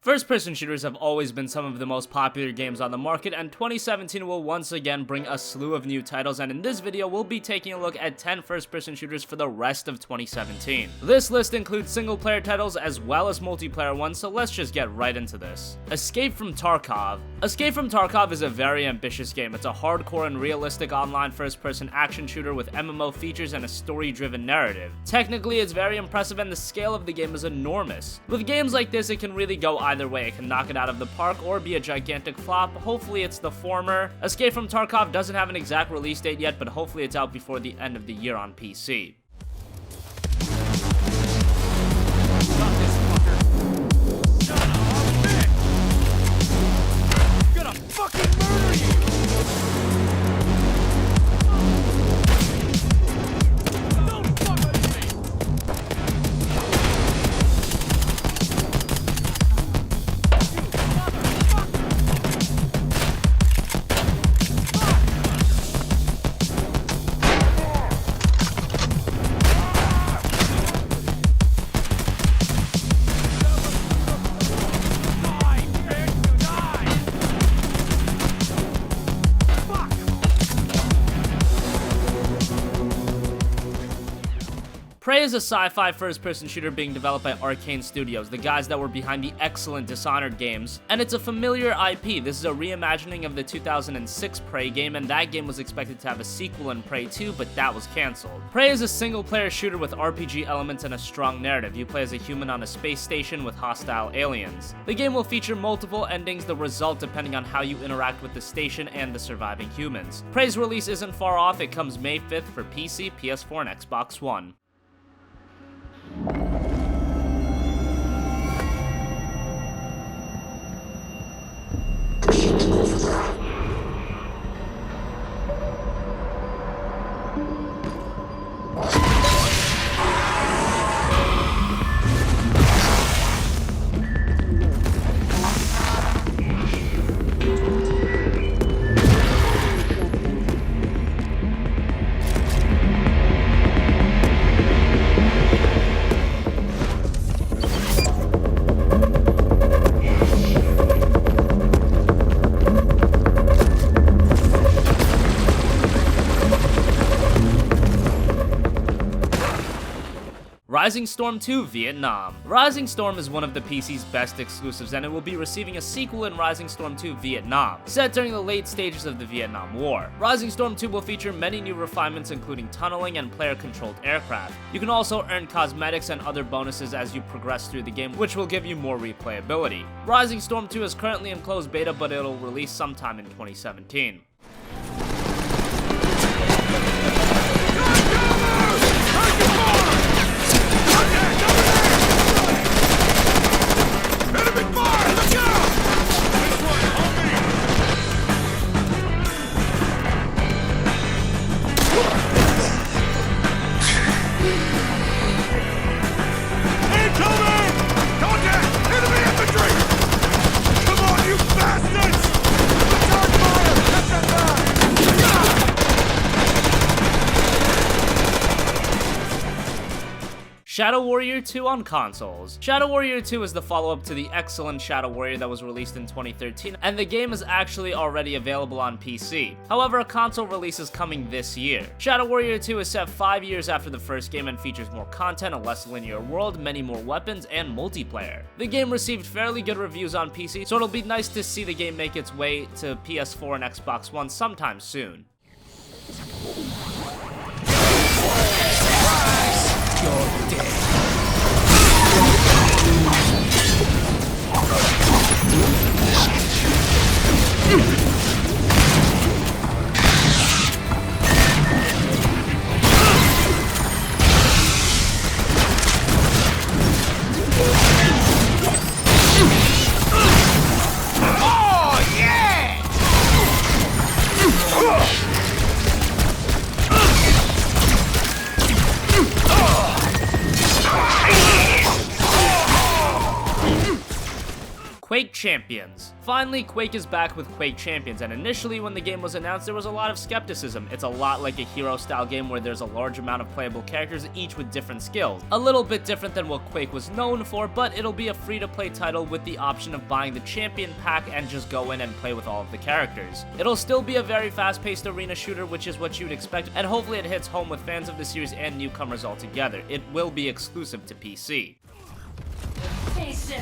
First-person shooters have always been some of the most popular games on the market, and 2017 will once again bring a slew of new titles, and in this video we'll be taking a look at 10 first-person shooters for the rest of 2017. This list includes single-player titles as well as multiplayer ones, so let's just get right into this. Escape from Tarkov. Escape from Tarkov is a very ambitious game. It's a hardcore and realistic online first-person action shooter with MMO features and a story-driven narrative. Technically, it's very impressive and the scale of the game is enormous. With games like this, it can really go either way. It can knock it out of the park or be a gigantic flop. Hopefully it's the former. Escape from Tarkov doesn't have an exact release date yet, but hopefully it's out before the end of the year on PC. Prey is a sci-fi first-person shooter being developed by Arcane Studios, the guys that were behind the excellent Dishonored games, and it's a familiar IP. This is a reimagining of the 2006 Prey game, and that game was expected to have a sequel in Prey 2, but that was cancelled. Prey is a single-player shooter with RPG elements and a strong narrative. You play as a human on a space station with hostile aliens. The game will feature multiple endings, the result depending on how you interact with the station and the surviving humans. Prey's release isn't far off. It comes May 5th for PC, PS4, and Xbox One. Rising Storm 2 Vietnam. Rising Storm is one of the PC's best exclusives, and it will be receiving a sequel in Rising Storm 2 Vietnam, set during the late stages of the Vietnam War. Rising Storm 2 will feature many new refinements including tunneling and player-controlled aircraft. You can also earn cosmetics and other bonuses as you progress through the game, which will give you more replayability. Rising Storm 2 is currently in closed beta, but it'll release sometime in 2017. Shadow Warrior 2 on consoles. Shadow Warrior 2 is the follow-up to the excellent Shadow Warrior that was released in 2013, and the game is actually already available on PC. However, a console release is coming this year. Shadow Warrior 2 is set 5 years after the first game and features more content, a less linear world, many more weapons, and multiplayer. The game received fairly good reviews on PC, so it'll be nice to see the game make its way to PS4 and Xbox One sometime soon. You're dead. Oh yeah! Champions. Finally, Quake is back with Quake Champions, and initially when the game was announced there was a lot of skepticism. It's a lot like a hero style game where there's a large amount of playable characters, each with different skills. A little bit different than what Quake was known for, but it'll be a free-to-play title with the option of buying the Champion pack and just go in and play with all of the characters. It'll still be a very fast-paced arena shooter, which is what you'd expect, and hopefully it hits home with fans of the series and newcomers altogether. It will be exclusive to PC. Face it!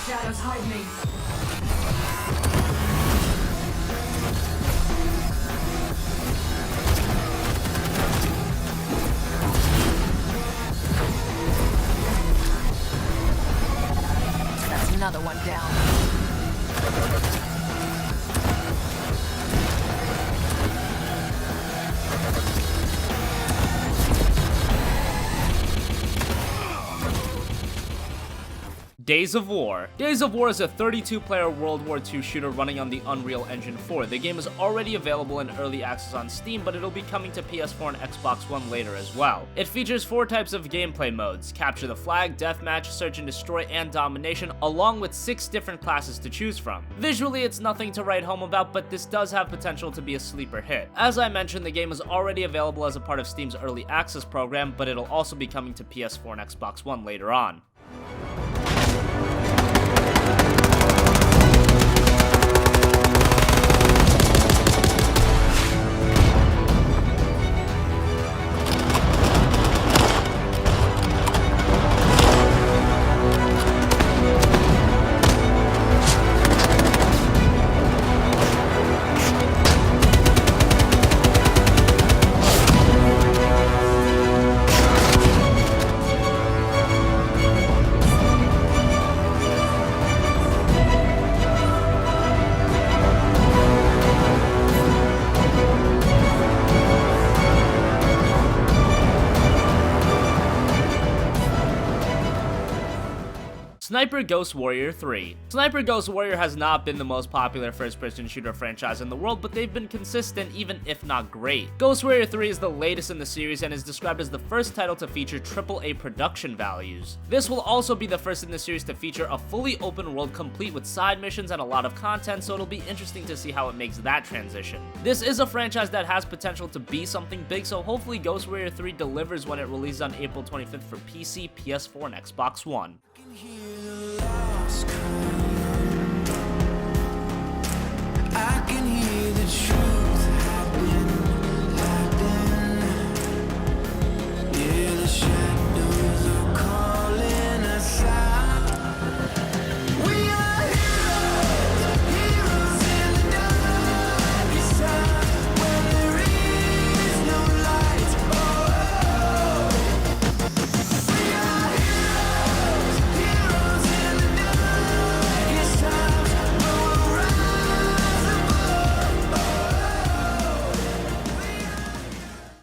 Shadows hide me. That's another one down. Days of War. Days of War is a 32-player World War II shooter running on the Unreal Engine 4. The game is already available in early access on Steam, but it'll be coming to PS4 and Xbox One later as well. It features 4 types of gameplay modes: Capture the Flag, Deathmatch, Search and Destroy, and Domination, along with 6 different classes to choose from. Visually, it's nothing to write home about, but this does have potential to be a sleeper hit. As I mentioned, the game is already available as a part of Steam's early access program, but it'll also be coming to PS4 and Xbox One later on. Sniper Ghost Warrior 3. Sniper Ghost Warrior has not been the most popular first-person shooter franchise in the world, but they've been consistent, even if not great. Ghost Warrior 3 is the latest in the series and is described as the first title to feature AAA production values. This will also be the first in the series to feature a fully open world complete with side missions and a lot of content, so it'll be interesting to see how it makes that transition. This is a franchise that has potential to be something big, so hopefully Ghost Warrior 3 delivers when it releases on April 25th for PC, PS4, and Xbox One. I can hear the truth hiding. Yeah, the shadows are calling us out. We are heroes in the darkest time when there is no light. We are heroes in the darkest time. We'll rise above.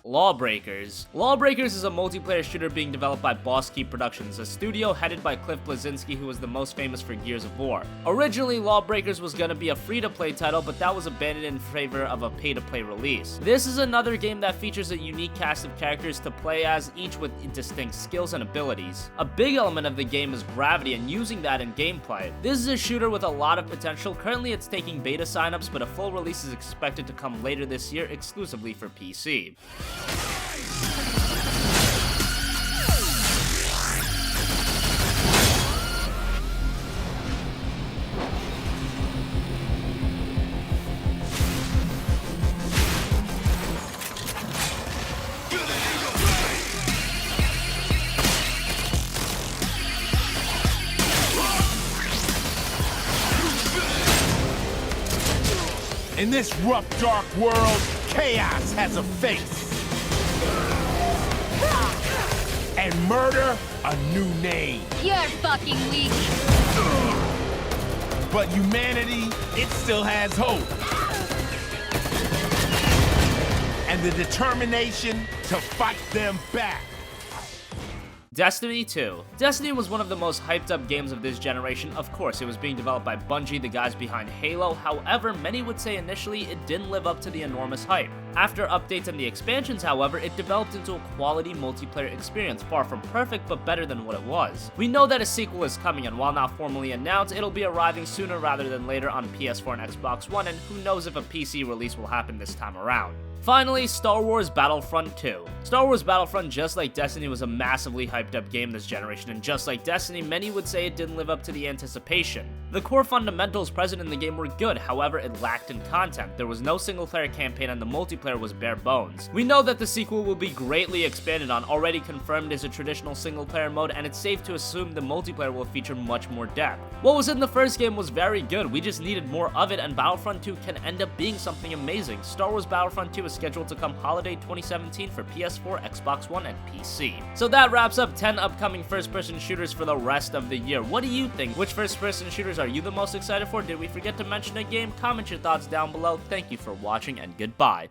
Lawbreakers. Lawbreakers is a multiplayer shooter being developed by Boss Key Productions, a studio headed by Cliff Bleszinski, who was the most famous for Gears of War. Originally, Lawbreakers was gonna be a free-to-play title, but that was abandoned in favor of a pay-to-play release. This is another game that features a unique cast of characters to play as, each with distinct skills and abilities. A big element of the game is gravity and using that in gameplay. This is a shooter with a lot of potential. Currently, it's taking beta signups, but a full release is expected to come later this year exclusively for PC. In this rough, dark world, chaos has a face. And murder, a new name. You're fucking weak. But humanity, it still has hope. And the determination to fight them back. Destiny 2. Destiny was one of the most hyped up games of this generation. Of course, it was being developed by Bungie, the guys behind Halo. However, many would say initially it didn't live up to the enormous hype. After updates and the expansions, however, it developed into a quality multiplayer experience, far from perfect but better than what it was. We know that a sequel is coming, and while not formally announced, it'll be arriving sooner rather than later on PS4 and Xbox One, and who knows if a PC release will happen this time around. Finally, Star Wars Battlefront 2. Star Wars Battlefront, just like Destiny, was a massively hyped up game this generation, and just like Destiny, many would say it didn't live up to the anticipation. The core fundamentals present in the game were good, however, it lacked in content. There was no single player campaign and the multiplayer was bare bones. We know that the sequel will be greatly expanded on, already confirmed as a traditional single player mode, and it's safe to assume the multiplayer will feature much more depth. What was in the first game was very good, we just needed more of it, and Battlefront 2 can end up being something amazing. Star Wars Battlefront 2 is scheduled to come holiday 2017 for PS4, Xbox One, and PC. So that wraps up 10 upcoming first-person shooters for the rest of the year. What do you think? Which first-person shooters are you the most excited for? Did we forget to mention a game? Comment your thoughts down below. Thank you for watching, and goodbye.